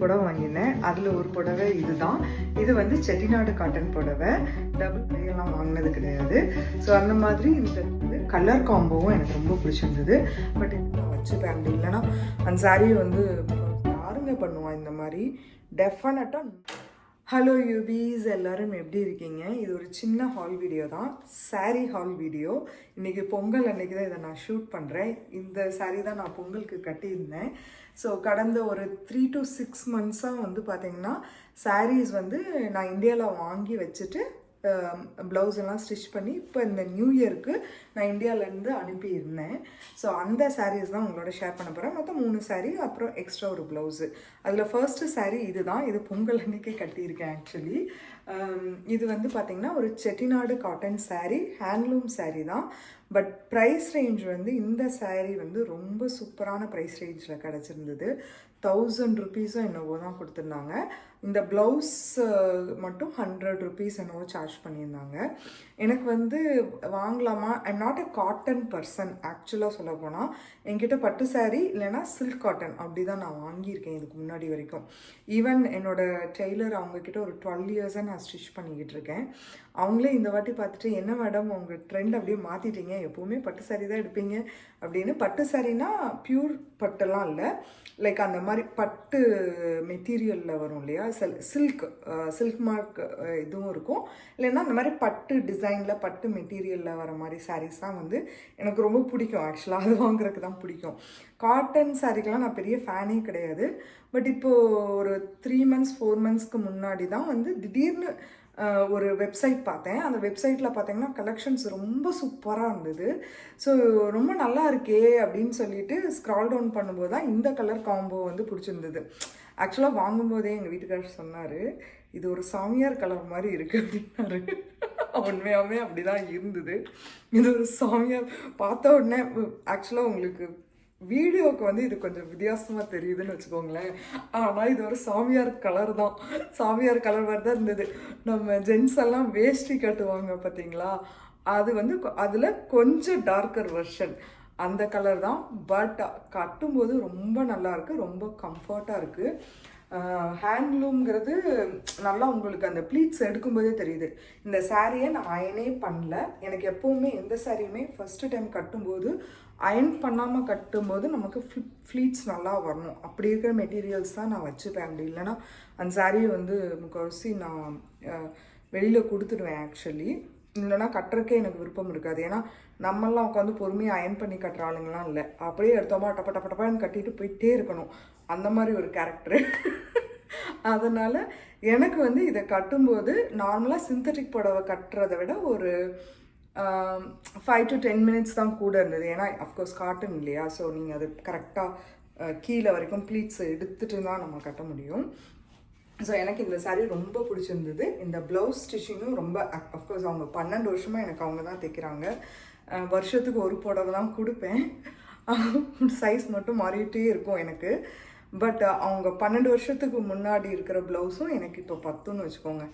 புடவை வாங்கினேன். அதில் ஒரு புடவை இதுதான். இது வந்து செட்டிநாடு காட்டன் புடவை. டபுள் பிளேயெல்லாம் வாங்கினது கிடையாது. ஸோ அந்த மாதிரி இந்த கலர் காம்போவும் எனக்கு ரொம்ப பிடிச்சிருந்தது. பட் இது நான் வச்சுப்பேன். அப்படி இல்லைன்னா அந்த சாரியை வந்து யாருங்க பண்ணுவான் இந்த மாதிரி டெஃபினட்டாக. ஹலோ யூபீஸ், எல்லோரும் எப்படி இருக்கீங்க? இது ஒரு சின்ன ஹால் வீடியோ தான், சாரீ ஹால் வீடியோ. இன்றைக்கி பொங்கல் அன்றைக்கி தான் இதை நான் ஷூட் பண்ணுறேன். இந்த சாரீ தான் நான் பொங்கலுக்கு கட்டியிருந்தேன். ஸோ கடந்த ஒரு 3 to 6 months வந்து பார்த்திங்கன்னா சாரீஸ் வந்து நான் இந்தியாவில் வாங்கி வச்சுட்டு ப்ளவுஸ் எல்லாம் ஸ்டிச் பண்ணி இப்போ இந்த நியூ இயருக்கு நான் இந்தியாவிலேருந்து அனுப்பியிருந்தேன். ஸோ அந்த சாரீஸ் தான் உங்களோட ஷேர் பண்ண போகிறேன். மொத்தம் 3 சாரீ, அப்புறம் எக்ஸ்ட்ரா ஒரு ப்ளவுஸு. அதில் ஃபர்ஸ்ட்டு சாரீ இது தான். இது பொங்கல் அன்றைக்கே கட்டியிருக்கேன் ஆக்சுவலி. இது வந்து பார்த்திங்கன்னா ஒரு செட்டிநாடு காட்டன் சாரீ, ஹேண்ட்லூம் சாரீ தான். பட் ப்ரைஸ் ரேஞ்ச் வந்து இந்த சாரீ வந்து ரொம்ப சூப்பரான ப்ரைஸ் ரேஞ்சில் கிடச்சிருந்தது. 1000 rupees என்னவோ தான் கொடுத்துருந்தாங்க. இந்த ப்ளவுஸ் மட்டும் 100 rupees என்னவோ சார்ஜ் பண்ணியிருந்தாங்க. எனக்கு வந்து வாங்கலாமா, I'm not a cotton person ஆக்சுவலாக சொல்ல போனால். என்கிட்ட பட்டு சாரீ இல்லைனா சில்க் காட்டன் அப்படி தான் நான் வாங்கியிருக்கேன் இதுக்கு முன்னாடி வரைக்கும். ஈவன் என்னோடய டெய்லர் அவங்கக்கிட்ட ஒரு 12 years நான் ஸ்டிச் பண்ணிக்கிட்டு இருக்கேன். அவங்களே இந்த வாட்டி பார்த்துட்டு, என்ன மேடம் உங்கள் ட்ரெண்ட் அப்படியே மாற்றிட்டீங்க, எப்போவுமே பட்டு சாரீ தான் எடுப்பீங்க அப்படின்னு. பட்டு சாரீனா பியூர் பட்டெல்லாம் இல்லை, லைக் அந்த மாதிரி பட்டு மெட்டீரியலில் வரும் இல்லையா, சில்க் மார்க் இதுவும் இருக்கும். இல்லைன்னா அந்த மாதிரி பட்டு டிசைனில் பட்டு மெட்டீரியலில் வர மாதிரி சாரீஸ் தான் வந்து எனக்கு ரொம்ப பிடிக்கும். ஆக்சுவலாக அது வாங்குறதுக்கு தான் பிடிக்கும். காட்டன் சாரீக்கெலாம் நான் பெரிய ஃபேனே கிடையாது. பட் இப்போது ஒரு 3 months 4 monthsக்கு முன்னாடி தான் வந்து திடீர்னு ஒரு வெப்சைட் பார்த்தேன். அந்த வெப்சைட்டில் பார்த்தீங்கன்னா கலெக்ஷன்ஸ் ரொம்ப சூப்பராக இருந்தது. ஸோ ரொம்ப நல்லா இருக்கே அப்படின்னு சொல்லிட்டு ஸ்க்ரால் டவுன் பண்ணும்போது தான் இந்த கலர் காம்போ வந்து பிடிச்சிருந்தது. ஆக்சுவலாக வாங்கும்போதே எங்கள் வீட்டுக்காரர் சொன்னார், இது ஒரு சாமியார் கலர் மாதிரி இருக்குது அப்படின்னாரு. உண்மையாகவே அப்படி தான் இருந்தது. இது ஒரு சாமியார் பார்த்த உடனே, ஆக்சுவலாக உங்களுக்கு வீடியோவுக்கு வந்து இது கொஞ்சம் வித்தியாசமாக தெரியுதுன்னு வச்சுக்கோங்களேன். ஆனால் இது ஒரு சாமியார் கலர் தான். சாமியார் கலர் மாதிரி தான் இருந்தது. நம்ம ஜென்ஸ் எல்லாம் வேஷ்டி கட்டுவாங்க பார்த்தீங்களா, அது வந்து அதில் கொஞ்சம் டார்க்கர் வெர்ஷன் அந்த கலர் தான். பட் கட்டும்போது ரொம்ப நல்லா இருக்குது, ரொம்ப கம்ஃபர்ட்டாக இருக்குது. ஹேண்ட்லூம்ங்கிறது நல்லா உங்களுக்கு அந்த ப்ளீட்ஸ் எடுக்கும்போதே தெரியுது. இந்த சாரியை நான் அயனே பண்ணல. எனக்கு எப்போவுமே எந்த சாரியுமே ஃபஸ்ட்டு டைம் கட்டும்போது அயன் பண்ணாமல் கட்டும்போது நமக்கு ஃப்ளீட்ஸ் நல்லா வரணும். அப்படி இருக்கிற மெட்டீரியல்ஸ் தான் நான் வச்சுப்பேன். அப்படி இல்லைன்னா அந்த சாரியை வந்து முக்கால்வாசி நான் வெளியில் கொடுத்துடுவேன் ஆக்சுவலி. இல்லைனா கட்டுறக்கே எனக்கு விருப்பம் இருக்காது. ஏன்னா நம்மெல்லாம் உட்காந்து பொறுமையாக அயன் பண்ணி கட்டுற ஆளுங்கலாம் இல்லை. அப்படியே எடுத்தோமா டப்ப டப்ப டப்பான்னு கட்டிட்டு போயிட்டே இருக்கணும், அந்த மாதிரி ஒரு கேரக்டரு. அதனால் எனக்கு வந்து இதை கட்டும்போது நார்மலாக சிந்தட்டிக் புடவை கட்டுறதை விட ஒரு 5 to 10 minutes தான் கூட இருந்தது. ஏன்னா அஃப்கோர்ஸ் காட்டன் இல்லையா, ஸோ நீங்கள் அது கரெக்டாக கீழே வரைக்கும் ப்ளீட்ஸ் எடுத்துகிட்டு தான் நம்ம கட்ட முடியும். ஸோ எனக்கு இந்த சாரீ ரொம்ப பிடிச்சிருந்தது. இந்த ப்ளவுஸ் ஸ்டிச்சிங்கும் ரொம்ப, அஃப்கோர்ஸ் அவங்க 12 வருஷமாக எனக்கு அவங்க தான் தைக்கிறாங்க. வருஷத்துக்கு ஒரு புடவை தான் கொடுப்பேன், சைஸ் மட்டும் மாறிட்டே இருக்கும் எனக்கு. பட் அவங்க 12 வருஷத்துக்கு முன்னாடி இருக்கிற ப்ளவுஸும் எனக்கு இப்போ 10ன்னு வச்சுக்கோங்க.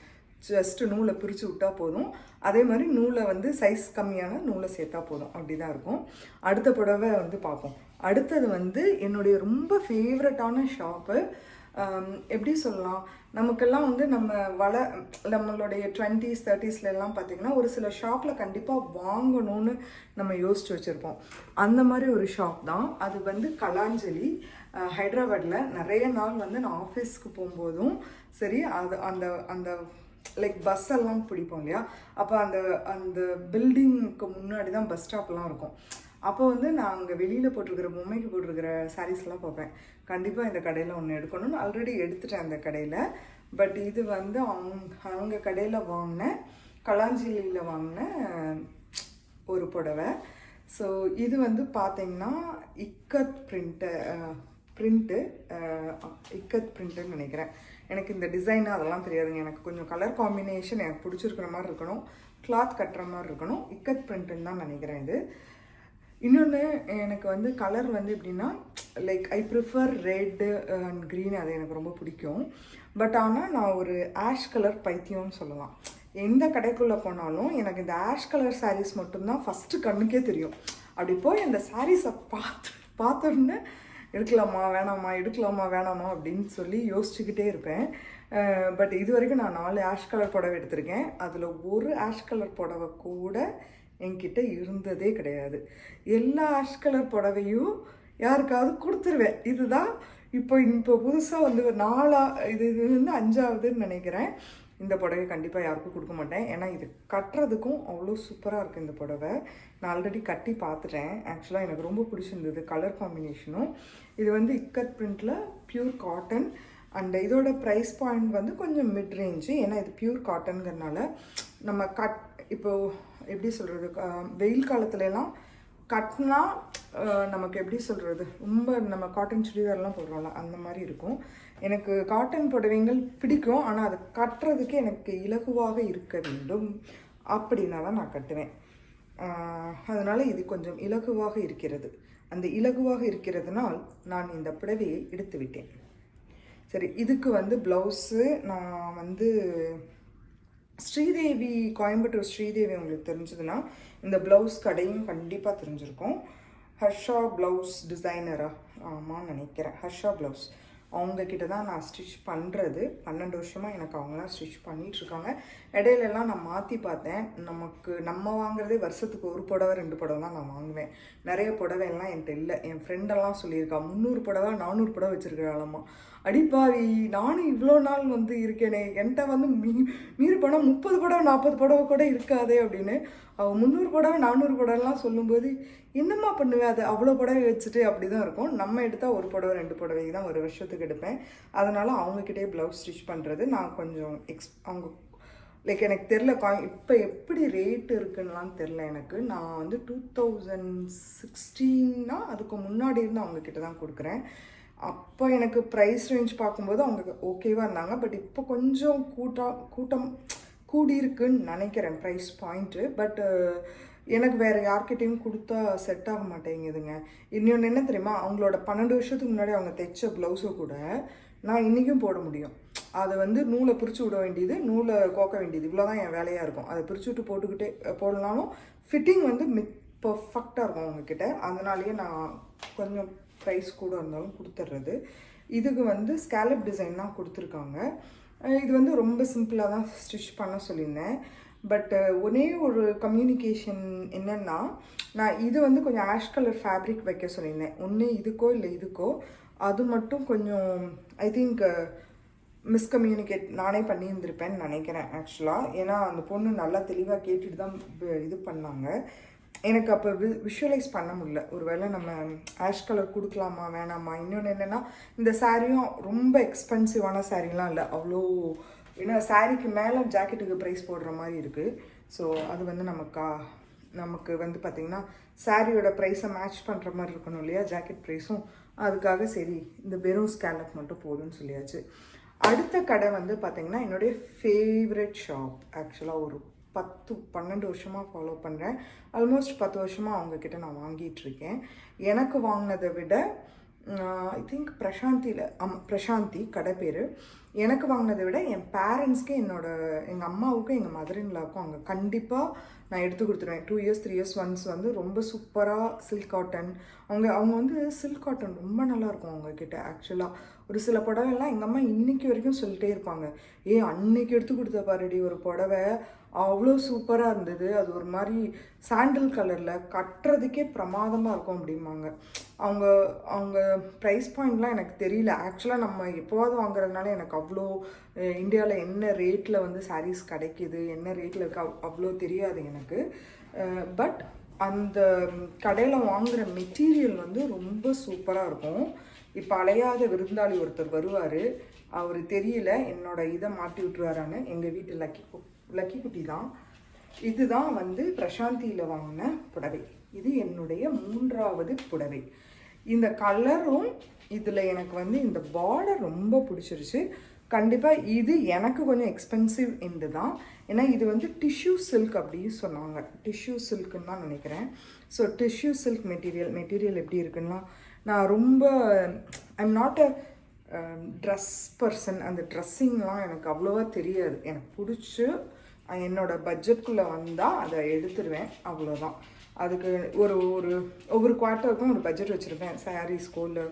ஜஸ்ட்டு நூலை பிரித்து விட்டால் போதும். அதே மாதிரி நூலை வந்து சைஸ் கம்மியான நூலை சேர்த்தா போதும், அப்படி தான் இருக்கும். அடுத்த புடவை வந்து பார்ப்போம். அடுத்தது வந்து என்னுடைய ரொம்ப ஃபேவரட்டான ஷாப்பு. எப்படி சொல்லலாம், நமக்கெல்லாம் வந்து நம்மளுடைய 20s 30s பார்த்திங்கன்னா ஒரு சில ஷாப்பில் கண்டிப்பாக வாங்கணும்னு நம்ம யோசிச்சு வச்சுருப்போம். அந்த மாதிரி ஒரு ஷாப் தான் அது. வந்து கலாஞ்சலி, ஹைதராபாடில். நிறைய நாள் வந்து நான் ஆஃபீஸ்க்கு போகும்போதும் சரி, அது அந்த அந்த லைக் பஸ் எல்லாம் பிடிப்போம் இல்லையா, அப்போ அந்த பில்டிங்க்கு முன்னாடி தான் பஸ் ஸ்டாப்லாம் இருக்கும். அப்போ வந்து நான் அங்கே வெளியில் போட்டிருக்கிற பொம்மைக்கு போட்டிருக்கிற சாரீஸ்லாம் பார்ப்பேன். கண்டிப்பாக இந்த கடையில் ஒன்று எடுக்கணும்னு ஆல்ரெடி எடுத்துட்டேன் அந்த கடையில். பட் இது வந்து அவங்க கடையில் வாங்கினேன், கலாஞ்சலியில் வாங்கின ஒரு புடவை. ஸோ இது வந்து பார்த்திங்கன்னா இக்கத் பிரிண்ட்டுன்னு நினைக்கிறேன். எனக்கு இந்த டிசைன் அதெல்லாம் தெரியாதுங்க. எனக்கு கொஞ்சம் கலர் காம்பினேஷன் எனக்கு பிடிச்சிருக்கிற மாதிரி இருக்கணும், கிளாத் கட்டுற மாதிரி இருக்கணும். இக்கத் பிரிண்ட்டுன்னு தான் நினைக்கிறேன் இது. இன்னொன்று எனக்கு வந்து கலர் வந்து எப்படின்னா, like I prefer red and green, அது எனக்கு ரொம்ப பிடிக்கும். பட் ஆனால் நான் ஒரு ஆஷ் கலர் பைத்தியம்னு சொல்லலாம். எந்த கடைக்குள்ளே போனாலும் எனக்கு இந்த ஆஷ் கலர் சாரீஸ் மட்டும்தான் ஃபஸ்ட்டு கண்ணுக்கே தெரியும். அப்படி போய் அந்த சாரீஸை பார்த்தோன்னே எடுக்கலாமா வேணாமா எடுக்கலாமா வேணாமா அப்படின்னு சொல்லி யோசிச்சுக்கிட்டே இருப்பேன். பட் இது வரைக்கும் நான் 4 ஆஷ் கலர் புடவை எடுத்திருக்கேன். அதில் ஒரு ஆஷ் கலர் புடவை கூட என்கிட்ட இருந்ததே கிடையாது. எல்லா ஆஷ் கலர் புடவையும் யாருக்காவது கொடுத்துருவேன். இதுதான் இப்போ புதுசாக வந்து 4 இது வந்து 5ஆவதுன்னு நினைக்கிறேன். இந்த புடவை கண்டிப்பாக யாருக்கும் கொடுக்க மாட்டேன். ஏன்னா இது கட்டுறதுக்கும் அவ்வளோ சூப்பராக இருக்குது இந்த புடவை. நான் ஆல்ரெடி கட்டி பார்த்துட்டேன். ஆக்சுவலாக எனக்கு ரொம்ப பிடிச்சிருந்தது கலர் காம்பினேஷனும். இது வந்து இக்கட் பிரிண்டில் பியூர் காட்டன். அண்ட் இதோட ப்ரைஸ் பாயிண்ட் வந்து கொஞ்சம் மிட் ரேஞ்சு. ஏன்னா இது பியூர் காட்டனுங்கிறதுனால நம்ம இப்போது எப்படி சொல்கிறது, வெயில் காலத்துலலாம் கட்டினா நமக்கு எப்படி சொல்கிறது, ரொம்ப நம்ம காட்டன் சுடிதார்லாம் போடுறோம்ல அந்த மாதிரி இருக்கும். எனக்கு காட்டன் புடவைங்கள் பிடிக்கும். ஆனால் அது கட்டுறதுக்கு எனக்கு இலகுவாக இருக்க வேண்டும். அப்படின்னா தான் நான் கட்டுவேன். அதனால் இது கொஞ்சம் இலகுவாக இருக்கிறது. அந்த இலகுவாக இருக்கிறதுனால் நான் இந்த புடவையை எடுத்து விட்டேன். சரி, இதுக்கு வந்து ப்ளவுஸு நான் வந்து ஸ்ரீதேவி, கோயம்புத்தூர் ஸ்ரீதேவி உங்களுக்கு தெரிஞ்சதுன்னா இந்த ப்ளவுஸ் கடையும் கண்டிப்பாக தெரிஞ்சிருக்கும். ஹர்ஷா ப்ளவுஸ் டிசைனரா ஆமான்னு நினைக்கிறேன். ஹர்ஷா ப்ளவுஸ் அவங்கக்கிட்ட தான் நான் ஸ்டிச் பண்ணுறது. 12 வருஷமாக எனக்கு அவங்களாம் ஸ்டிச் பண்ணிகிட்ருக்காங்க. இடையிலலாம் நான் மாற்றி பார்த்தேன். நம்ம வாங்குறதே வருஷத்துக்கு 1 புடவை 2 புடவை தான் நான் வாங்குவேன். நிறைய புடவைலாம் என்கிட்ட இல்லை. என் ஃப்ரெண்டெல்லாம் சொல்லியிருக்கா 300 புடவை 400 புடவை வச்சுருக்கிறாளம்மா. அடிப்பாவி, நானும் இவ்வளோ நாள் வந்து இருக்கேனே, என்கிட்ட வந்து மீறி போனால் 30 புடவை 40 புடவை கூட இருக்காதே அப்படின்னு. அவள் 300 புடவை 400 புடவைலாம் சொல்லும்போது என்னம்மா பண்ணுவேன், அது அவ்வளோ புடவை வச்சுட்டு அப்படி தான் இருக்கும். நம்ம எடுத்தால் 1 புடவை 2 புடவை தான் ஒரு வருஷத்துக்கு எடுப்பேன். அதனால் அவங்கக்கிட்டே ப்ளவுஸ் ஸ்டிச் பண்ணுறது நான் கொஞ்சம் அவங்க லைக் எனக்கு தெரில இப்போ எப்படி ரேட் இருக்குன்னெலாம் தெரில எனக்கு. நான் வந்து 2016 அதுக்கு முன்னாடி இருந்து அவங்கக்கிட்ட தான் கொடுக்குறேன். அப்போ எனக்கு ப்ரைஸ் ரேஞ்ச் பார்க்கும்போது அவங்க ஓகேவாக இருந்தாங்க. பட் இப்போ கொஞ்சம் கூட்டம் கூடியிருக்குன்னு நினைக்கிறேன் ப்ரைஸ் பாயிண்ட்டு. பட் எனக்கு வேறு யார்கிட்டையும் கொடுத்தா செட் ஆக மாட்டேங்குதுங்க. இன்னொன்று என்ன தெரியுமா, அவங்களோட 12 வருஷத்துக்கு முன்னாடி அவங்க தைச்ச ப்ளவுஸை கூட நான் இன்றைக்கும் போட முடியும். அதை வந்து நூலை பிரித்து விட வேண்டியது, நூலை கோக்க வேண்டியது, இவ்வளோ தான் என் வேலையாக இருக்கும். அதை பிரித்து விட்டு போட்டுக்கிட்டே போடலாலும் ஃபிட்டிங் வந்து பர்ஃபெக்டாக இருக்கும் அவங்கக்கிட்ட. அதனாலேயே நான் கொஞ்சம் ப்ரைஸ் கூட இருந்தாலும் கொடுத்துட்றது. இதுக்கு வந்து ஸ்கேலப் டிசைன் தான் கொடுத்துருக்காங்க. இது வந்து ரொம்ப சிம்பிளாக தான் ஸ்டிச் பண்ண சொல்லியிருந்தேன். பட் ஒரே ஒரு கம்யூனிகேஷன் என்னென்னா, நான் இது வந்து கொஞ்சம் ஆஷ் கலர் ஃபேப்ரிக் வைக்க சொல்லியிருந்தேன். ஒன்று இதுக்கோ இல்லை இதுக்கோ. அது மட்டும் கொஞ்சம் ஐ திங்க் மிஸ்கம்யூனிகேட் நானே பண்ணியிருந்திருப்பேன்னு நினைக்கிறேன் ஆக்சுவலாக. ஏன்னா அந்த பொண்ணு நல்லா தெளிவாக கேட்டுட்டு தான் இது பண்ணாங்க. எனக்கு அப்போ விஷுவலைஸ் பண்ண முடியல. ஒரு வேளை நம்ம ஆஷ் கலர் கொடுக்கலாமா வேணாமா. இன்னொன்று என்னென்னா, இந்த சாரியும் ரொம்ப எக்ஸ்பென்சிவான சாரீலாம் இல்லை. அவ்வளோ ஏன்னா சாரீக்கு மேலே ஜாக்கெட்டுக்கு ப்ரைஸ் போடுற மாதிரி இருக்குது. ஸோ அது வந்து நமக்கு வந்து பார்த்திங்கன்னா சாரியோட ப்ரைஸை மேட்ச் பண்ணுற மாதிரி இருக்கணும் இல்லையா, ஜாக்கெட் ப்ரைஸும். அதுக்காக சரி இந்த வெறும் ஸ்கேலப் மட்டும் போதும்னு சொல்லியாச்சு. அடுத்த கடை வந்து பார்த்திங்கன்னா என்னுடைய ஃபேவரட் ஷாப். ஆக்சுவலாக ஒரு 10-12 வருஷமாக ஃபாலோ பண்ணுறேன். ஆல்மோஸ்ட் 10 வருஷமாக அவங்கக்கிட்ட நான் வாங்கிட்டுருக்கேன். எனக்கு வாங்கினதை விட ஐ திங்க் பிரசாந்தி கடை பேர். எனக்கு வாங்கினதை விட என் பேரண்ட்ஸ்க்கு, எங்கள் அம்மாவுக்கும் எங்கள் மதர்-இன்-லாவுக்கும் அங்கே கண்டிப்பாக நான் எடுத்து கொடுத்துருவேன். 2 இயர்ஸ் 3 இயர்ஸ் ஒன்ஸ் வந்து ரொம்ப சூப்பராக சில்க் காட்டன். அவங்க வந்து சில்க் காட்டன் ரொம்ப நல்லாயிருக்கும் அவங்கக்கிட்ட. ஆக்சுவலாக ஒரு சில புடவைலாம் எங்கள் அம்மா இன்றைக்கி வரைக்கும் சொல்லிட்டே இருப்பாங்க, அன்னைக்கு எடுத்து கொடுத்த பாருடி ஒரு புடவை அவ்வளோ சூப்பராக இருந்தது, அது ஒரு மாதிரி சாண்டில் கலரில் கட்டுறதுக்கே பிரமாதமாக இருக்கும் அப்படிம்பாங்க. அவங்க ப்ரைஸ் பாயிண்ட்லாம் எனக்கு தெரியல. ஆக்சுவலாக நம்ம எப்போவாவது வாங்குறதுனால எனக்கு அவ்வளோ இந்தியாவில் என்ன ரேட்டில் வந்து சாரீஸ் கிடைக்கிது, என்ன ரேட்டில் இருக்கு அவ்வளோ தெரியாது எனக்கு. பட் அந்த கடையில் வாங்குகிற மெட்டீரியல் வந்து ரொம்ப சூப்பராக இருக்கும். இப்போ அலையாத விருந்தாளி ஒருத்தர் வருவார், அவர் தெரியல என்னோட இதை மாட்டி விட்டுருவாரான்னு. எங்கள் வீட்டு லக்கி குட்டி தான். இதுதான் வந்து பிரசாந்தியில் வாங்கின புடவை. இது என்னுடைய 3வது புடவை. இந்த கலரும் இதில் எனக்கு வந்து இந்த பார்டர் ரொம்ப பிடிச்சிருச்சு. கண்டிப்பாக இது எனக்கு கொஞ்சம் எக்ஸ்பென்சிவ் என்று தான். ஏன்னா இது வந்து டிஷ்யூ சில்க் அப்படின்னு சொன்னாங்க. டிஷ்யூ சில்க்குன்னு தான் நினைக்கிறேன். ஸோ டிஷ்யூ சில்க் மெட்டீரியல் எப்படி இருக்குன்னா, நான் ரொம்ப I'm not a dress person. அந்த ட்ரெஸ்ஸிங்லாம் எனக்கு அவ்வளோவா தெரியாது. எனக்கு பிடிச்சி என்னோடய பட்ஜெட்குள்ளே வந்தால் அதை எடுத்துடுவேன், அவ்வளோதான். அதுக்கு ஒவ்வொரு குவார்ட்டருக்கும் ஒரு பட்ஜெட் வச்சுருப்பேன். சாரீஸ்க்கோ இல்லை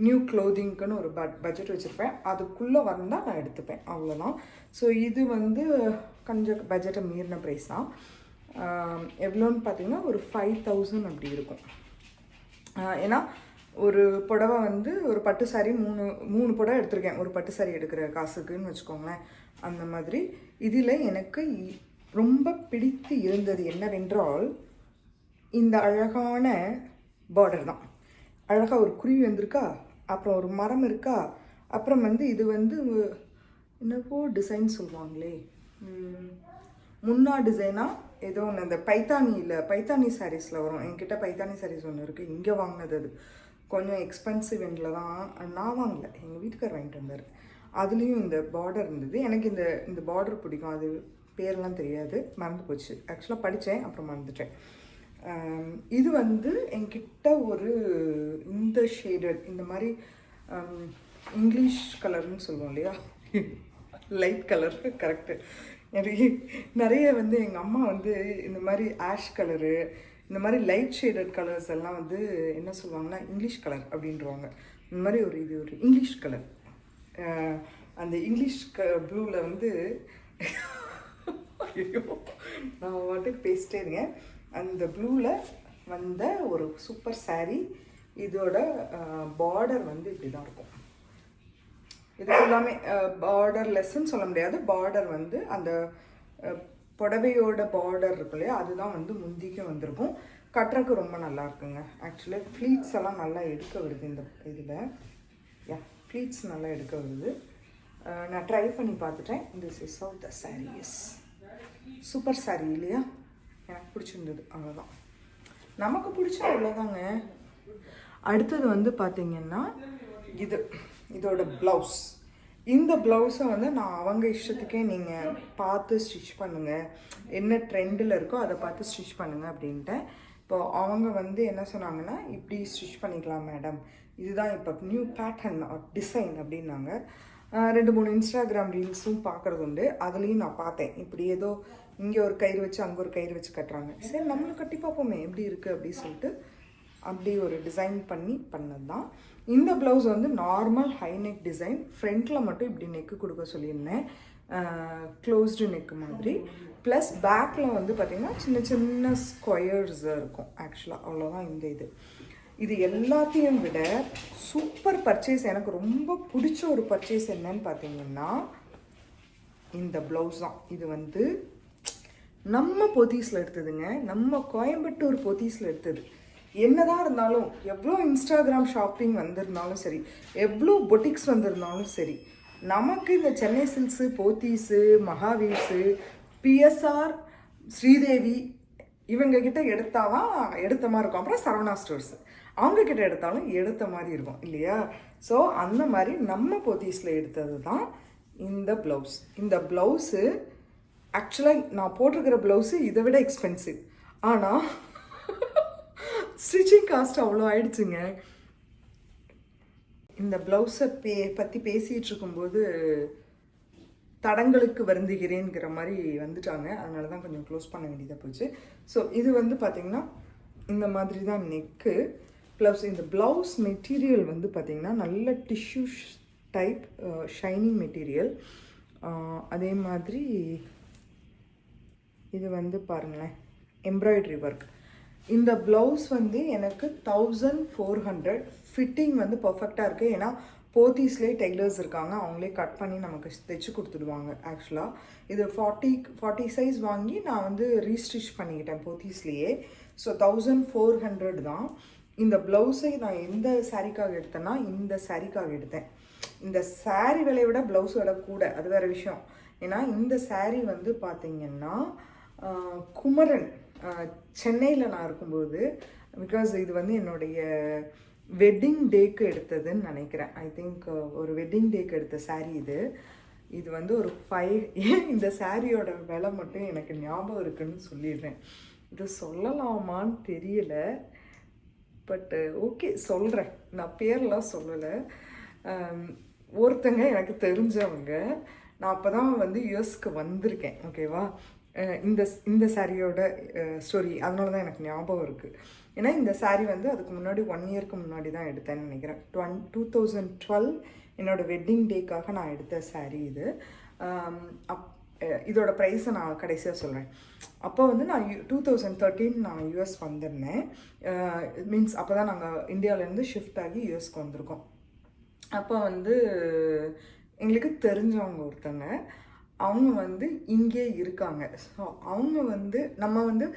நியூ க்ளோதிங்க்குன்னு ஒரு பட்ஜெட் வச்சுருப்பேன். அதுக்குள்ளே வந்தால் நான் எடுத்துப்பேன், அவ்வளோதான். ஸோ இது வந்து கொஞ்சம் பட்ஜெட்டை மீறின ப்ரைஸ் தான். எவ்வளோன்னு பார்த்தீங்கன்னா ஒரு 5000 அப்படி இருக்கும். ஏன்னா ஒரு புடவை வந்து ஒரு பட்டு சாரி மூணு புடவை எடுத்திருக்கேன் ஒரு பட்டு சாரி எடுக்கிற காசுக்குன்னு வச்சுக்கோங்களேன். அந்த மாதிரி இதில் எனக்கு ரொம்ப பிடித்து இருந்தது என்னவென்றால் இந்த அழகான பார்டர் தான். அழகாக ஒரு குருவி வந்திருக்கா, அப்புறம் ஒரு மரம் இருக்கா, அப்புறம் வந்து இது வந்து என்னப்போ டிசைன் சொல்லுவாங்களே, முன்னா டிசைனாக ஏதோ ஒன்று அந்த பைத்தானி சாரீஸில் வரும். என்கிட்ட பைத்தானி சாரீஸ் ஒன்று இருக்குது, இங்கே வாங்கினது. அது கொஞ்சம் எக்ஸ்பென்சிவ் எண்டில் தான், நான் வாங்கலை, எங்கள் வீட்டுக்கார் வாங்கிட்டு வந்தார். அதுலேயும் இந்த பார்டர் இருந்தது. எனக்கு இந்த பார்டர் பிடிக்கும். அது பேரெல்லாம் தெரியாது, மறந்து போச்சு. ஆக்சுவலாக படித்தேன், அப்புறம் மறந்துட்டேன். இது வந்து என்கிட்ட ஒரு இந்த ஷேடட் இந்த மாதிரி இங்கிலீஷ் கலர்னு சொல்லுவோம் இல்லையா, லைட் கலர், கரெக்டு. நிறைய வந்து எங்கள் அம்மா வந்து இந்த மாதிரி ஆஷ் கலரு, இந்த மாதிரி லைட் ஷேடட் கலர்ஸ் எல்லாம் வந்து என்ன சொல்லுவாங்கன்னா இங்கிலீஷ் கலர் அப்படின்றவாங்க. இந்த மாதிரி இது ஒரு இங்கிலீஷ் கலர். அந்த இங்கிலீஷ் ப்ளூவில் வந்து ஐயோ நான் வாட்டுக்கு பேசிட்டே இருக்கேன். அந்த ப்ளூவில் வந்த ஒரு சூப்பர் சாரீ. இதோட பார்டர் வந்து இப்படி தான் இருக்கும். இது எல்லாமே பார்டர் லெஸ்ன்னு சொல்ல முடியாது. பார்டர் வந்து அந்த புடவையோட பார்டர் இருக்கு இல்லையா, அதுதான் வந்து முந்திக்கும் வந்திருக்கும். கட்டுறதுக்கு ரொம்ப நல்லா இருக்குங்க. ஆக்சுவலாக ஃப்ளீட்ஸ் எல்லாம் நல்லா எடுக்க வருது இந்த இதில். ஃப்ளீட்ஸ் நல்லா எடுக்க வருது. நான் ட்ரை பண்ணி பார்த்துட்டேன். This is of the saris. Super sari இல்லையா, எனக்கு பிடிச்சிருந்தது. அவ்வளோதான், நமக்கு பிடிச்ச அவ்வளோதாங்க. அடுத்தது வந்து பார்த்திங்கன்னா இதோட ப்ளவுஸ். இந்த ப்ளவுஸை வந்து நான் அவங்க இஷ்டத்துக்கே நீங்கள் பார்த்து ஸ்டிச் பண்ணுங்கள், என்ன ட்ரெண்டில் இருக்கோ அதை பார்த்து ஸ்டிச் பண்ணுங்கள் அப்படின்ட்டு. இப்போ அவங்க வந்து என்ன சொன்னாங்கன்னா, இப்படி ஸ்டிச் பண்ணிக்கலாம் மேடம், இதுதான் இப்போ நியூ பேட்டர்ன் டிசைன் அப்படின்னாங்க. 2-3 இன்ஸ்டாகிராம் ரீல்ஸும் பார்க்குறது உண்டு. அதுலேயும் நான் பார்த்தேன், இப்படி ஏதோ இங்கே ஒரு கயிறு வச்சு அங்கே ஒரு கயிறு வச்சு கட்டுறாங்க. சரி நம்மளும் கட்டி பார்ப்போமே எப்படி இருக்குது அப்படின்னு சொல்லிட்டு அப்படி ஒரு டிசைன் பண்ணது தான். இந்த ப்ளவுஸ் வந்து நார்மல் ஹை நெக் டிசைன். ஃப்ரண்ட்டில் மட்டும் இப்படி நெக்கு கொடுக்க சொல்லியிருந்தேன், க்ளோஸ்டு நெக்கு மாதிரி. ப்ளஸ் பேக்கில் வந்து பார்த்திங்கன்னா சின்ன சின்ன ஸ்கொயர்ஸ் இருக்கும். ஆக்சுவலாக அவ்வளோதான் இந்த இது எல்லாத்தையும் விட சூப்பர் பர்ச்சேஸ், எனக்கு ரொம்ப பிடிச்ச ஒரு பர்ச்சேஸ் என்னன்னு பார்த்தீங்கன்னா இந்த ப்ளவுஸ் தான். இது வந்து நம்ம போத்தீஸில் எடுத்ததுங்க, நம்ம கோயம்புத்தூர் போத்தீஸில் எடுத்தது. என்னதான் இருந்தாலும், எவ்வளோ இன்ஸ்டாகிராம் ஷாப்பிங் வந்திருந்தாலும் சரி, எவ்வளோ பொட்டிக்ஸ் வந்திருந்தாலும் சரி, நமக்கு இந்த சென்னை சில்க்ஸு, போத்தீஸு, மகாவீர்ஸு, பிஎஸ்ஆர், ஸ்ரீதேவி இவங்கக்கிட்ட எடுத்தாதான் எடுத்த மாதிரி இருக்கும். அப்புறம் சரவணா ஸ்டோர்ஸ் அவங்கக்கிட்ட எடுத்தாலும் எடுத்த மாதிரி இருக்கும் இல்லையா. ஸோ அந்த மாதிரி நம்ம போத்தீஸில் எடுத்தது தான் இந்த ப்ளவுஸ். இந்த ப்ளவுஸு ஆக்சுவலாக நான் போட்டிருக்கிற ப்ளவுஸு இதை விட எக்ஸ்பென்சிவ். ஆனால் ஸ்டிச்சிங் காஸ்ட் அவ்வளோ ஆயிடுச்சுங்க. இந்த ப்ளவுஸை பற்றி பேசிகிட்டு இருக்கும்போது தடங்களுக்கு வருந்துகிறேங்கிற மாதிரி வந்துட்டாங்க. அதனால தான் கொஞ்சம் க்ளோஸ் பண்ண வேண்டியதாக போச்சு. ஸோ இது வந்து பார்த்திங்கன்னா இந்த மாதிரி தான் நெக்கு. ப்ளஸ் இந்த ப்ளவுஸ் மெட்டீரியல் வந்து பார்த்திங்கன்னா நல்ல டிஷ்யூ டைப் ஷைனிங் மெட்டீரியல். அதே மாதிரி இது வந்து பாருங்களேன் எம்ப்ராய்டரி ஒர்க். இந்த ப்ளவுஸ் வந்து எனக்கு 1400. ஃபிட்டிங் வந்து பர்ஃபெக்டாக இருக்குது. ஏன்னா போத்தீஸ்லேயே டெய்லர்ஸ் இருக்காங்க, அவங்களே கட் பண்ணி நமக்கு தைச்சி கொடுத்துடுவாங்க. ஆக்சுவலாக இது 40 சைஸ் வாங்கி நான் வந்து ரீஸ்டிச் பண்ணிக்கிட்டேன் போத்தீஸ்லேயே. ஸோ 1400 தான். இந்த ப்ளவுஸை நான் எந்த சாரீக்காக எடுத்தேன்னா இந்த சாரீக்காக எடுத்தேன். இந்த சாரீ விலையை விட ப்ளவுஸ் விலை கூட, அது வேறு விஷயம். ஏன்னா இந்த சாரீ வந்து பார்த்திங்கன்னா குமரன் சென்னையில் நான் இருக்கும்போது, பிகாஸ் இது வந்து என்னுடைய வெட்டிங் டேக்கு எடுத்ததுன்னு நினைக்கிறேன். ஐ திங்க் ஒரு வெட்டிங் டேக்கு எடுத்த சாரீ இது வந்து ஒரு 5. இந்த சாரியோட விலை மட்டும் எனக்கு ஞாபகம் இருக்குன்னு சொல்லிடுறேன். இது சொல்லலாமான்னு தெரியல, பட்டு ஓகே சொல்கிறேன். நான் பேரெலாம் சொல்லலை. ஒருத்தங்க எனக்கு தெரிஞ்சவங்க, நான் அப்போ தான் வந்து யூஎஸ்க்கு வந்திருக்கேன், ஓகேவா. இந்த இந்த சாரியோட ஸ்டோரி அதனால தான் எனக்கு ஞாபகம் இருக்குது. ஏன்னா இந்த சாரீ வந்து அதுக்கு முன்னாடி 1 இயருக்கு முன்னாடி தான் எடுத்தேன்னு நினைக்கிறேன். 2012 என்னோடய வெட்டிங் டேக்காக நான் எடுத்த சாரீ இது. இதோட ப்ரைஸை நான் கடைசியாக சொல்கிறேன். அப்போ வந்து நான் 2013 நான் யூஎஸ் வந்திருந்தேன். மீன்ஸ் அப்போ தான் நாங்கள் இந்தியாவிலேருந்து ஷிஃப்ட் ஆகி யூஎஸ்க்கு வந்திருக்கோம். அப்போ வந்து எங்களுக்கு தெரிஞ்சவங்க ஒருத்தங்க, அவங்க வந்து இங்கே இருக்காங்க. ஸோ அவங்க வந்து நம்ம வந்து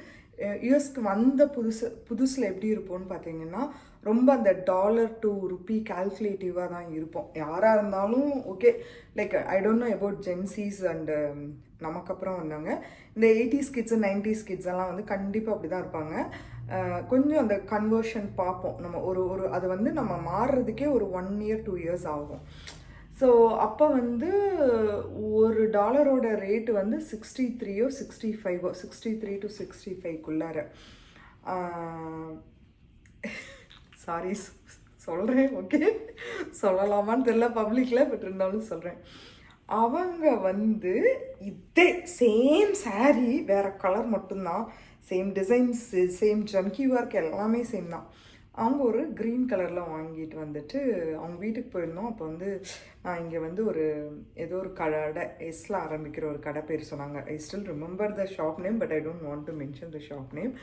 யூஎஸ்க்கு வந்த புதுசில் எப்படி இருப்போம்னு பார்த்தீங்கன்னா, ரொம்ப அந்த டாலர் டு ருப்பி கால்குலேட்டிவாக தான் இருப்போம். யாராக இருந்தாலும் okay, like I don't know about Gen Zs and நமக்கு அப்புறம் வந்தாங்க இந்த 80s கிட்ஸு 90s கிட்ஸ் எல்லாம் வந்து கண்டிப்பாக அப்படி தான் இருப்பாங்க. கொஞ்சம் அந்த கன்வர்ஷன் பார்ப்போம் நம்ம ஒரு அது வந்து நம்ம மாறுறதுக்கே ஒரு 1 இயர் 2 இயர்ஸ் ஆகும். ஸோ அப்போ வந்து ஒரு டாலரோட ரேட்டு வந்து 63 65 63 to 65க்குள்ளார. சாரி சொல்கிறேன், ஓகே சொல்லலாமான்னு தெரியல பப்ளிக்கில், பட் இருந்தாலும் சொல்கிறேன். அவங்க வந்து இதே சேம் சாரீ வேறு கலர் மட்டும்தான், same designs, same jamki work எல்லாமே சேம் தான். அவங்க ஒரு க்ரீன் கலரில் வாங்கிட்டு வந்துட்டு அவங்க வீட்டுக்கு போயிருந்தோம். அப்போ வந்து நான் இங்கே வந்து ஏதோ ஒரு கடை எஸ்ல ஆரம்பிக்கிற ஒரு கடை பேர் சொன்னாங்க. I still remember the shop name, but I don't want to mention the shop name.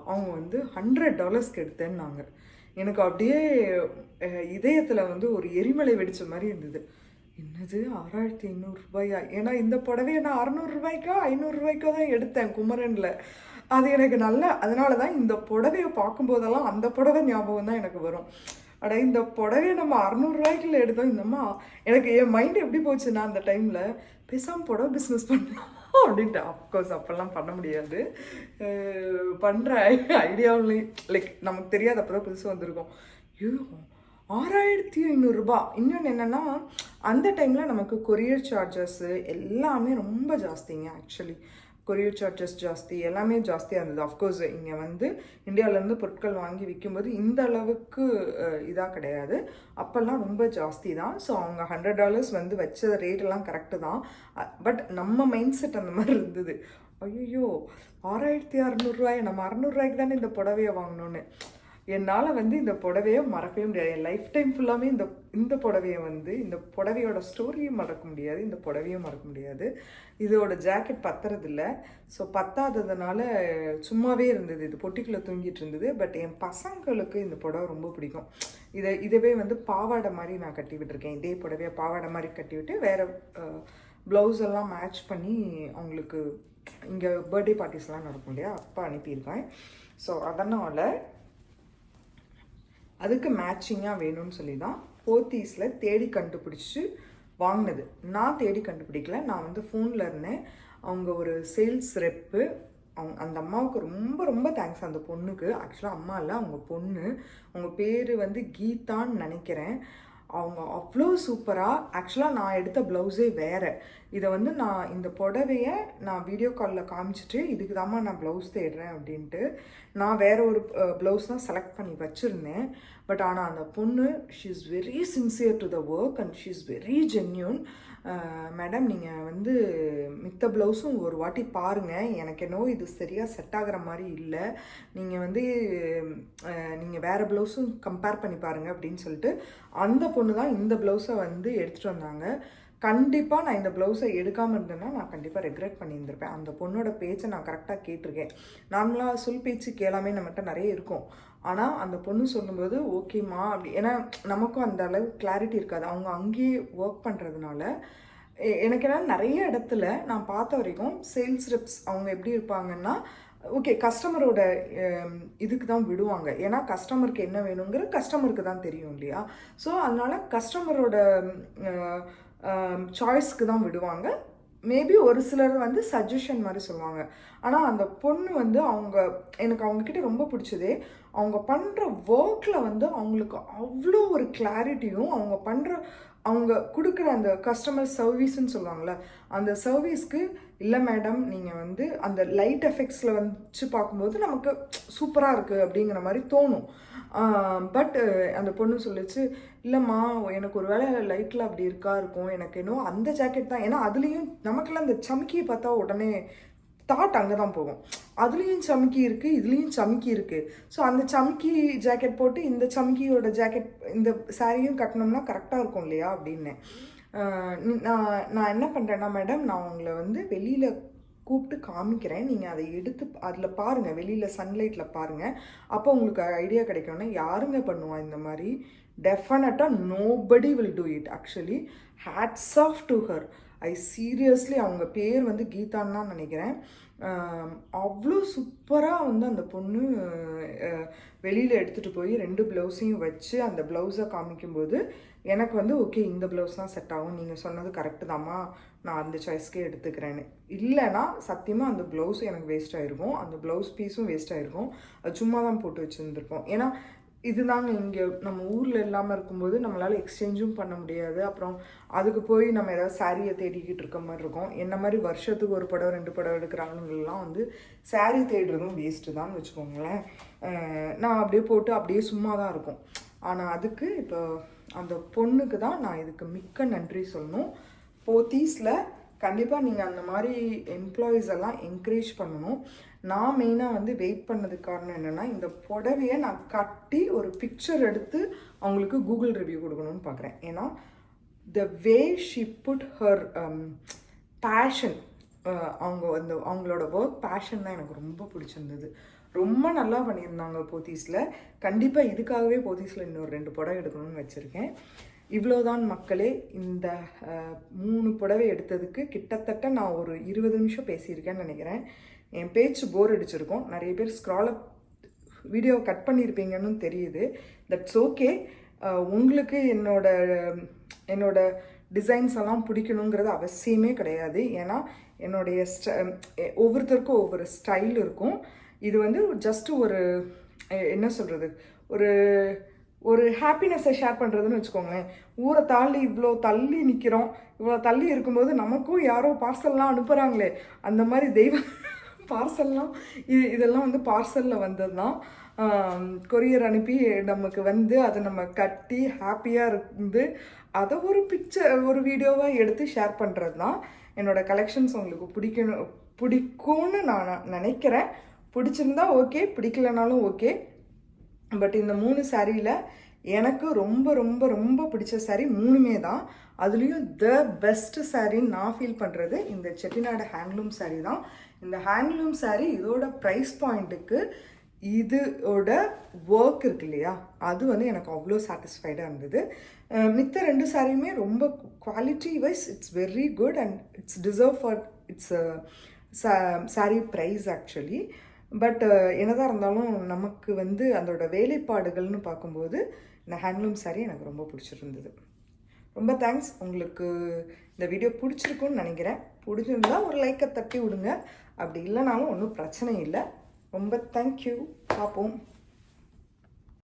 அவங்க வந்து $100 எடுத்தேன்னாங்க. எனக்கு அப்படியே இதயத்தில் வந்து ஒரு எரிமலை வெடித்த மாதிரி இருந்தது. என்னது 6500 ஏன்னா இந்த புடவையை நான் 600 500 தான் எடுத்தேன் குமரனில். அது எனக்கு அதனால தான் இந்த புடவையை பார்க்கும்போதெல்லாம் அந்த புடவை ஞாபகம் தான் எனக்கு வரும். அட இந்த புடவையை நம்ம 600 எடுத்தோம். இந்தம்மா எனக்கு என் மைண்ட் எப்படி போச்சுன்னா அந்த டைமில் பேசாமல் புடவை பிஸ்னஸ் பண்ணலாம் அப்படின்ட்டு. அஃப்கோர்ஸ் அப்போல்லாம் பண்ண முடியாது, பண்ணுற ஐடியாவிலையும் லைக் நமக்கு தெரியாது, அப்போ தான் புதுசாக வந்திருக்கோம். 6500. இன்னொன்று என்னென்னா அந்த டைமில் நமக்கு கொரியர் சார்ஜஸ்ஸு எல்லாமே ரொம்ப ஜாஸ்திங்க. ஆக்சுவலி கொரியர் சார்ஜஸ் ஜாஸ்தி, எல்லாமே ஜாஸ்தியாக இருந்தது. அஃப்கோர்ஸ் இங்கே வந்து இந்தியாவிலேருந்து பொருட்கள் வாங்கி விற்கும்போது இந்த அளவுக்கு இதாக கிடையாது, அப்போல்லாம் ரொம்ப ஜாஸ்தி தான். ஸோ அவங்க $100 வந்து வச்ச ரேட்டெல்லாம் கரெக்டு தான், பட் நம்ம மைண்ட் செட் அந்த மாதிரி இருந்தது. ஐயோ 6600 நம்ம 600 தானே இந்த புடவையை வாங்கினோன்னு. என்னால் வந்து இந்த புடவையை மறக்கவே முடியாது. என் லைஃப் டைம் ஃபுல்லாமே இந்த புடவையை வந்து இந்த புடவையோட ஸ்டோரியும் மறக்க முடியாது, இந்த புடவையும் மறக்க முடியாது. இதோட ஜாக்கெட் பத்துறதில்ல, ஸோ பத்தாததுனால சும்மாவே இருந்தது, இது பொட்டிக்குள்ளே தூங்கிட்டு இருந்தது. பட் என் பசங்களுக்கு இந்த புடவை ரொம்ப பிடிக்கும். இதவே வந்து பாவாடை மாதிரி நான் கட்டி விட்டுருக்கேன். இதே புடவையை பாவாடை மாதிரி கட்டி விட்டு வேறு ப்ளவுஸ் எல்லாம் மேட்ச் பண்ணி அவங்களுக்கு இங்கே பர்த்டே பார்ட்டிஸ்லாம் நடக்கும் இல்லையா, அப்போ அனுப்பியிருக்கேன். ஸோ அதனால் அதுக்கு மேட்சிங்காக வேணும்னு சொல்லி தான் போத்தீஸில் தேடி கண்டுபிடிச்சி வாங்கினது. நான் தேடி கண்டுபிடிக்கல, நான் வந்து ஃபோனில் இருந்தேன். அவங்க ஒரு சேல்ஸ் ரெப்பு, அந்த அம்மாவுக்கு ரொம்ப ரொம்ப தேங்க்ஸ். அந்த பொண்ணுக்கு ஆக்சுவலாக அம்மா இல்லை, அவங்க பொண்ணு, அவங்க பேர் வந்து கீதான்னு நினைக்கிறேன். அவங்க அவ்வளோ சூப்பராக, ஆக்சுவலாக நான் எடுத்த ப்ளவுஸே வேறு. இதை வந்து நான் இந்த புடவையை நான் வீடியோ காலில் காமிச்சிட்டு இதுக்கு தாம்மா நான் ப்ளவுஸ் தேடுறேன் அப்படின்ட்டு நான் வேறு ஒரு ப்ளவுஸ் தான் செலக்ட் பண்ணி வச்சுருந்தேன். பட் ஆனால் அந்த பொண்ணு she is very sincere to the work and she is very genuine. Madam நீங்கள் வந்து மித்த ப்ளவுஸும் ஒரு வாட்டி பாருங்கள், எனக்கு என்னவோ இது சரியாக செட் ஆகிற மாதிரி இல்லை, நீங்கள் வந்து நீங்கள் வேறு ப்ளவுஸும் கம்பேர் பண்ணி பாருங்கள் அப்படின்னு சொல்லிட்டு அந்த பொண்ணு தான் இந்த ப்ளவுஸை வந்து எடுத்துகிட்டு வந்தாங்க. கண்டிப்பாக நான் இந்த ப்ளவுஸை எடுக்காமல் இருந்தேன்னா நான் கண்டிப்பாக ரெக்ரெட் பண்ணியிருந்திருப்பேன். அந்த பொண்ணோட பேச்சை நான் கரெக்டாக கேட்டிருக்கேன். நார்மலாக சொல் பேச்சு கேளாமே நம்மகிட்ட நிறைய இருக்கும், ஆனால் அந்த பொண்ணு சொல்லும்போது ஓகேம்மா அப்படி, ஏன்னா நமக்கும் அந்த அளவு கிளாரிட்டி இருக்காது. அவங்க அங்கேயே ஒர்க் பண்ணுறதுனால எனக்கு என்ன நிறைய இடத்துல நான் பார்த்த வரைக்கும் சேல்ஸ் ரெப்ஸ் அவங்க எப்படி இருப்பாங்கன்னா, ஓகே கஸ்டமரோட இதுக்கு தான் விடுவாங்க, ஏன்னா கஸ்டமருக்கு என்ன வேணுங்கிற கஸ்டமருக்கு தான் தெரியும் இல்லையா. ஸோ அதனால் கஸ்டமரோட சாய்ஸ்க்கு தான் விடுவாங்க. மேபி ஒரு சிலர் வந்து சஜஷன் மாதிரி சொல்லுவாங்க. ஆனால் அந்த பொண்ணு வந்து எனக்கு அவங்கக்கிட்ட ரொம்ப பிடிச்சதே அவங்க பண்ணுற ஒர்க்கில் வந்து அவங்களுக்கு அவ்வளோ ஒரு கிளாரிட்டியும், அவங்க கொடுக்குற அந்த கஸ்டமர் சர்வீஸ்ன்னு சொல்லுவாங்கள்ல, அந்த சர்வீஸ்க்கு இல்லை மேடம் நீங்கள் வந்து அந்த லைட் எஃபெக்ட்ஸில் வச்சு பார்க்கும்போது நமக்கு சூப்பராக இருக்குது அப்படிங்கிற மாதிரி தோணும். பட் அந்த பொண்ணு சொல்லிச்சு, இல்லைம்மா எனக்கு ஒரு வேளை லைட்டில் அப்படி இருக்கும், எனக்கு இன்னும் அந்த ஜாக்கெட் தான், ஏன்னா அதுலேயும் நமக்குலாம் அந்த சம்கியை பார்த்தா உடனே தாட் அங்கே தான் போகும். அதுலேயும் சமுக்கி இருக்குது, இதுலேயும் சமுக்கி இருக்குது. ஸோ அந்த சமுக்கி ஜாக்கெட் போட்டு இந்த சமுக்கியோட ஜாக்கெட் இந்த சாரியும் கட்டினோம்னா கரெக்டாக இருக்கும் இல்லையா அப்படின்னு நான் என்ன பண்ணுறேன்னா, மேடம் நான் உங்களை வந்து வெளியில் கூப்பிட்டு காமிக்கிறேன், நீங்கள் அதை எடுத்து அதில் பாருங்கள், வெளியில் சன்லைட்டில் பாருங்கள், அப்போ உங்களுக்கு ஐடியா கிடைக்கும்னா யாருங்க பண்ணுவா இந்த மாதிரி. டெஃபினட்டாக nobody will do it. Actually hats off to her. I seriously, அவங்க பேர் வந்து கீதான்னு தான் நினைக்கிறேன். அவ்வளோ சூப்பராக வந்து அந்த பொண்ணு வெளியில் எடுத்துகிட்டு போய் 2 ப்ளவுஸையும் வச்சு அந்த ப்ளவுஸை காமிக்கும்போது எனக்கு வந்து ஓகே இந்த ப்ளவுஸ் தான் செட் ஆகும், நீங்கள் சொன்னது கரெக்டு தாம்மா, நான் அந்த சாய்ஸ்க்கே எடுத்துக்கிறேன்னு. இல்லைனா சத்தியமாக அந்த ப்ளவுஸும் எனக்கு வேஸ்ட் ஆகிருக்கும், அந்த ப்ளவுஸ் பீஸும் வேஸ்ட் ஆகிருக்கும். அது சும்மா தான் போட்டு வச்சுருந்துருப்போம். ஏன்னா இதுதாங்க இங்கே நம்ம ஊரில் இல்லாமல் இருக்கும்போது நம்மளால் எக்ஸ்சேஞ்சும் பண்ண முடியாது. அப்புறம் அதுக்கு போய் நம்ம ஏதாவது சாரியை தேடிக்கிட்டு இருக்க மாதிரி இருக்கும். என்ன மாதிரி வருஷத்துக்கு ஒரு புடவை 2 புடவை எடுக்கிற ஆளுங்கள்லாம் வந்து சாரீ தேடுறதும் வேஸ்ட்டு தான் வச்சுக்கோங்களேன். நான் அப்படியே போட்டு அப்படியே சும்மா தான் இருக்கும். ஆனால் அதுக்கு இப்போ அந்த பொண்ணுக்கு தான் நான் இதுக்கு மிக்க நன்றி சொல்லணும். போத்தீஸில் கண்டிப்பாக நீங்கள் அந்த மாதிரி எம்ப்ளாயீஸ் எல்லாம் என்கரேஜ் பண்ணணும். நான் மெயினாக வந்து வெயிட் பண்ணதுக்கு காரணம் என்னென்னா, இந்த புடவையை நான் கட்டி ஒரு பிக்சர் எடுத்து அவங்களுக்கு கூகுள் ரிவ்யூ கொடுக்கணும்னு பார்க்குறேன். ஏன்னா the way she put her passion, அவங்களோட ஒர்க் பேஷன் தான் எனக்கு ரொம்ப பிடிச்சிருந்தது. ரொம்ப நல்லா பண்ணியிருந்தாங்க போத்தீஸில். கண்டிப்பாக இதுக்காகவே போத்தீஸில் இன்னொரு 2 புடவை எடுக்கணும்னு வச்சுருக்கேன். இவ்வளோதான் மக்களே. இந்த 3 புடவை எடுத்ததுக்கு கிட்டத்தட்ட நான் ஒரு 20 நிமிஷம் பேசியிருக்கேன்னு நினைக்கிறேன். என் பேச்சு போர் அடிச்சிருக்கோம். நிறைய பேர் ஸ்க்ராலப் வீடியோ கட் பண்ணியிருப்பீங்கன்னு தெரியுது. That's okay. உங்களுக்கு என்னோட டிசைன்ஸ் எல்லாம் பிடிக்கணுங்கிறது அவசியமே கிடையாது. ஏன்னா என்னுடைய ஒவ்வொருத்தருக்கும் ஒவ்வொரு ஸ்டைல் இருக்கும். இது வந்து ஜஸ்ட்டு ஒரு என்ன சொல்கிறது, ஒரு ஹாப்பினஸை ஷேர் பண்ணுறதுன்னு வச்சுக்கோங்களேன். ஊரை தாண்டி இவ்வளோ தள்ளி நிற்கிறோம், இவ்வளோ தள்ளி இருக்கும்போது நமக்கும் யாரோ பார்சல்லாம் அனுப்புகிறாங்களே, அந்த மாதிரி பார்சல்லாம் இதெல்லாம் வந்து பார்சலில் வந்தது தான். கொரியர் அனுப்பி நமக்கு வந்து அதை நம்ம கட்டி ஹாப்பியாக இருந்து அதை ஒரு ஒரு வீடியோவாக எடுத்து ஷேர் பண்ணுறது தான். என்னோடய கலெக்ஷன்ஸ் உங்களுக்கு பிடிக்கும்னு நான் நினைக்கிறேன். பிடிச்சிருந்தா ஓகே, பிடிக்கலனாலும் ஓகே. பட் இந்த 3 சாரியில் எனக்கு ரொம்ப ரொம்ப ரொம்ப பிடிச்ச சாரீ 3மே தான். அதுலேயும் த பெஸ்ட் சாரின்னு நான் ஃபீல் பண்ணுறது இந்த செட்டிநாடு ஹேண்ட்லூம் சாரீ தான். இந்த ஹேண்ட்லூம் சாரீ இதோட ப்ரைஸ் பாயிண்ட்டுக்கு இதோட ஒர்க் இருக்கு இல்லையா, அது வந்து எனக்கு அவ்வளோ சாட்டிஸ்ஃபைடாக இருந்தது. மித்த 2 சாரியுமே ரொம்ப quality wise it's very good and it's deserve for its sari price actually. But என்னதான் இருந்தாலும் நமக்கு வந்து அதோட வேலைப்பாடுகள்னு பார்க்கும்போது இந்த ஹேண்ட்லூம் சாரீ எனக்கு ரொம்ப பிடிச்சிருந்தது. ரொம்ப தேங்க்ஸ். உங்களுக்கு இந்த வீடியோ பிடிச்சிருக்குன்னு நினைக்கிறேன். பிடிச்சிருந்தா ஒரு லைக்கை தட்டி விடுங்க. அப்படி இல்லைனாலும் ஒன்றும் பிரச்சனை இல்லை. ரொம்ப தேங்க்யூ. பார்ப்போம்.